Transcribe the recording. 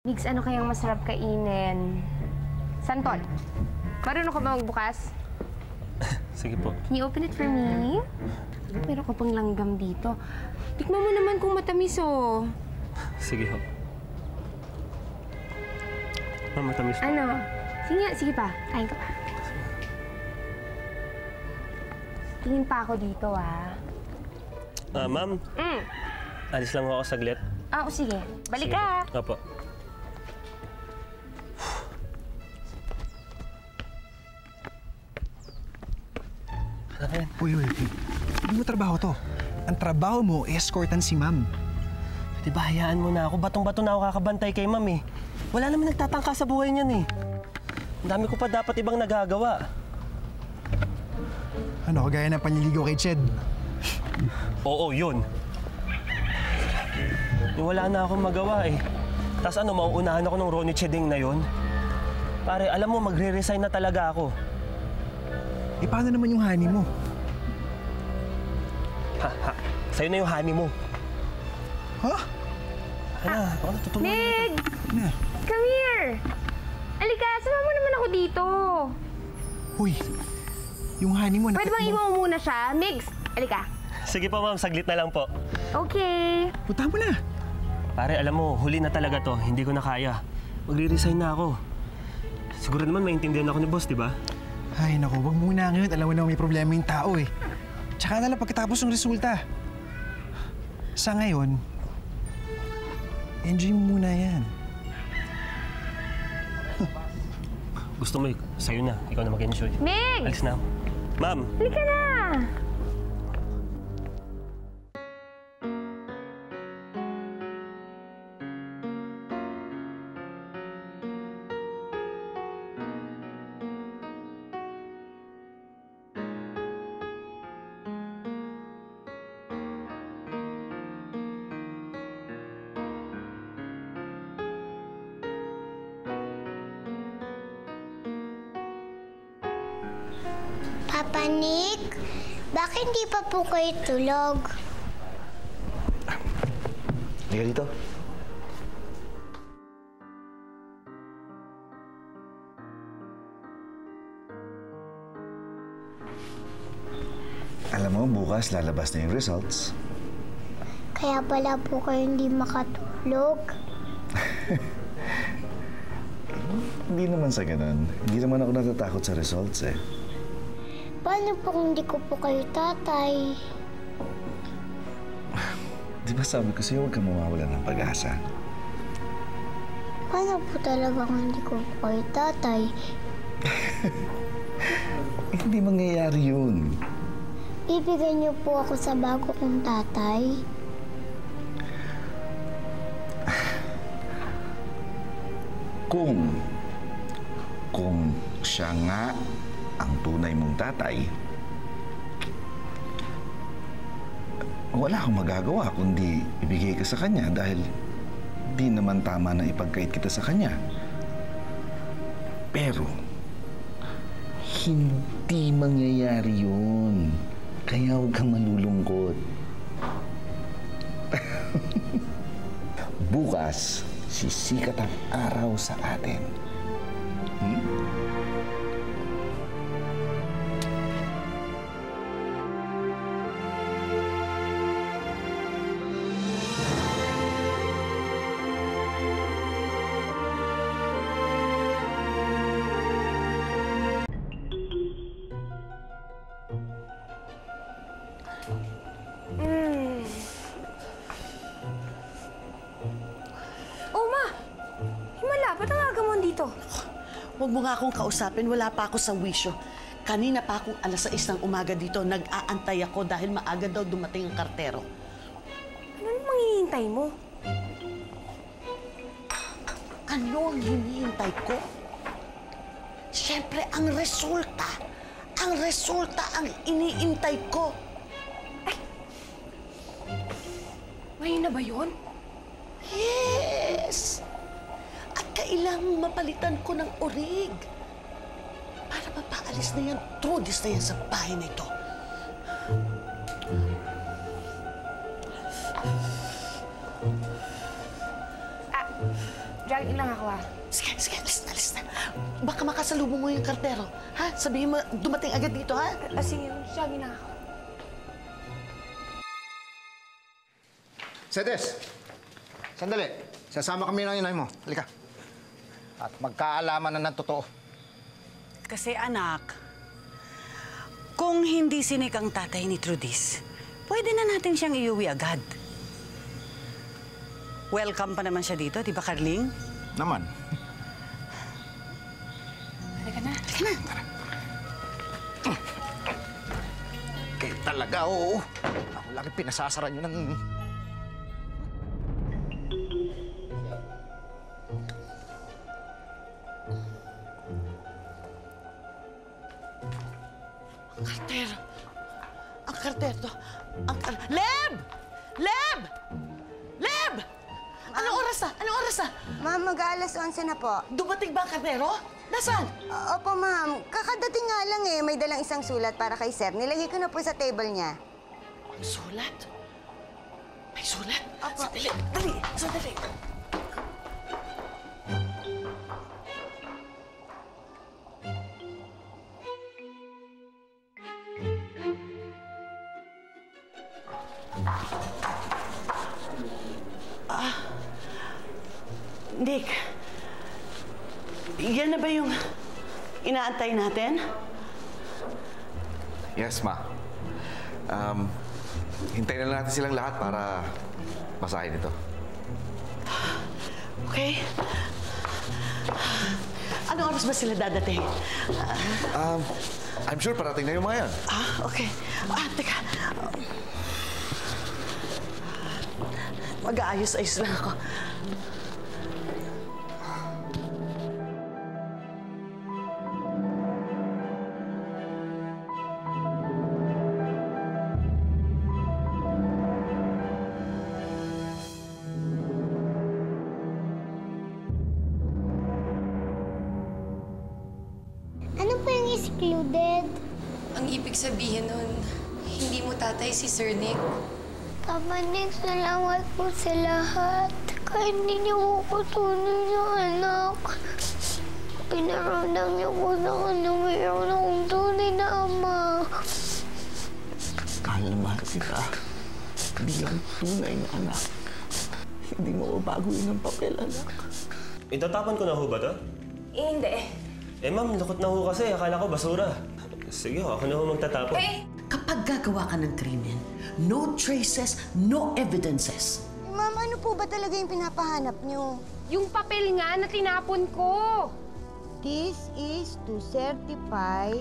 Migs, ano kayang masarap kainin? Santol, marunong ka ba magbukas? Sige po. Can you open it for me? Meron ka pang langgam dito. Tikman mo naman kung matamis, oh. Sige ho. Matamis po. Ano? Sige pa. Kain ka pa. Tingin pa ako dito, ah. Ma'am? Alis lang ako saglit. Sige. Balik ka. Opo. Uy. Hindi mo trabaho to. Ang trabaho mo, escortan si ma'am. Di ba, hayaan mo na ako. Batong-bato na ako kakabantay kay ma'am eh. Wala naman nagtatangka sa buhay niyan eh. Ang dami ko pa dapat ibang nagagawa. Ano, kagaya ng panliligaw kay Ched? Oo, yun. Wala na akong magawa eh. Tapos ano, mauunahan ako ng Ronnie Cheding na yun. Pare, alam mo, magre-resign na talaga ako. Eh, paano naman yung honey mo? Sa'yo na yung honey mo. Ha? Hala, baka natutulungan Meg! Na. Come here! Alika, sama mo naman ako dito. Uy, yung honey mo... Pwede bang iwan mo muna siya? Migs, alika. Sige po, ma'am. Saglit na lang po. Okay. Punta mo na. Pare, alam mo, huli na talaga to. Hindi ko na kaya. Magre-resign na ako. Siguro naman maintindihan ako ni boss, di ba? Ay, naku, wag muna ngayon. Alam mo na may problema yung tao eh. Tsaka na lang pagkatapos ng resulta. Sa ngayon, enjoy mo muna yan. Gusto mo, sa'yo na. Ikaw na mag-enjoy. Meg! Alis na ako. Ma'am! Halika na! Papa Nick, bakit hindi pa po kayo tulog? Halika dito. Alam mo, bukas lalabas na yung results. Kaya pala po kayo hindi makatulog. Hindi naman sa ganun. Hindi naman ako natatakot sa results eh. Paano po kung hindi ko po kayo tatay? Di ba sabi ko sa'yo, huwag kang mawawalan ng pag-asa. Paano po talaga kung hindi ko po kayo tatay? Hindi mangyayari yun. Bibigyan niyo po ako sa bago kong tatay? Kung siya nga ang tunay mong tatay, wala akong magagawa kundi ibigay ka sa kanya dahil di naman tama na ipagkait kita sa kanya. Pero, hindi mangyayari yun. Kaya huwag kang malulungkot. Bukas, sisikat ang araw sa atin. Huwag mo nga akong kausapin, wala pa ako sa wisyo. Kanina pa akong 6:00 ng umaga dito, nag-aantay ako dahil maaga daw dumating ang kartero. Ano namang hinihintay mo? Ano ang hinihintay ko? Siyempre, ang resulta ang iniintay ko. Ngayon na ba yun? Yes! At kailangang mapalitan ko ng orig. Para mapaalis na yan, trudis na yan sa bahay na ito. Galing lang ako Sige, alis na. Baka makasalubong mo yung kartero. Ha? Sabihin mo, dumating agad dito, ha? Sige, jogging lang ako. Sedes, sandali. Sasama kami ng inay mo. Halika. At magkaalaman na ng totoo. Kasi anak, kung hindi sinik ang tatay ni Trudis, pwede na natin siyang iuwi agad. Welcome pa naman siya dito, di ba, Carling? Naman. Halika na. Tara. Kayo talaga, oo. Ako lagi pinasasara nyo ng... Kartero. Ang kartero. Leb! Leb! Leb! Anong oras na? Ma'am, mag-aalas 11 na po. Dumating ba ang kartero? Nasaan? Opo, ma'am. Kakadating nga lang eh. May dalang isang sulat para kay Sir. Nilagay ko na po sa table niya. Sulat? May sulat? Opo. Sandali. Nick, yan na ba yung inaantay natin? Yes, Ma. Hintayin na natin silang lahat para masahin ito. Okay. Anong oras ba sila dadating? I'm sure parating na yung mga yan. Okay. Teka. Mag-aayos-ayos lang ako. Ano po yung excluded? Ang ibig sabihin nun, hindi mo tatay si Sir Nick. Papa Nick, salamat po sa lahat. Kahit hindi niyo ko kutunin yung anak. Pinaramdam niyo po na mayroon akong tunay na ama. Mahal na mahal kita. Bilang tunay na anak. Hindi mo babaguhin ang papel, anak. Itatapon ko na ho ba to? Hindi. Ma'am, lukot na ho kasi. Akala ko basura. Sige ho, ako na ho magtatapon. Kapag gagawa ka ng krimen, no traces, no evidences. Ma'am, ano po ba talaga yung pinapahanap niyo? Yung papel nga na tinapon ko. This is to certify